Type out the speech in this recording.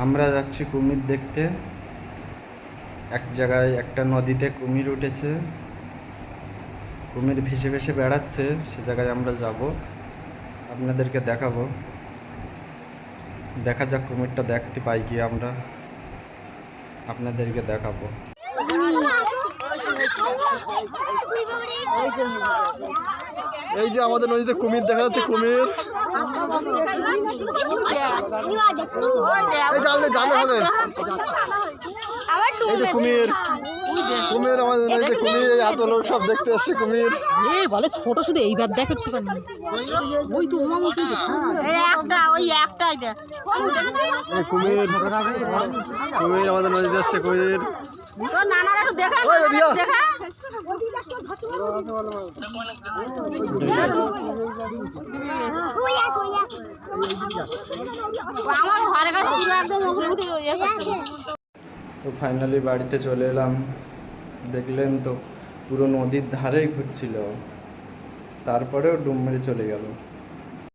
আমরা যাচ্ছি কুমির দেখতে। এক জায়গায় একটা নদীতে কুমির উঠেছে, কুমির ভেসে ভেসে বেড়াচ্ছে, সে জায়গায় আমরা যাব, আপনাদেরকে দেখাবো। দেখা যাক কুমিরটা দেখতে পাই কি আমরা, আপনাদেরকে দেখাবো। এই যে আমাদের নদীতে কুমির দেখা যাচ্ছে। কুমির এই যে কুমির, কুমির আমাদের নদীতে কুমির, এত লোক সব দেখতে আসছে কুমির। বলে ছোট শুধু এইবার দেখ একটুখানি, ওই তো কুমির, কুমির আমাদের নদীতে আসছে কুমির। তো ফাইনালি বাড়িতে চলে এলাম। দেখলেন তো পুরো নদীর ধারেই ঘুরছিল, তারপরেও ডুব মেরে চলে গেল।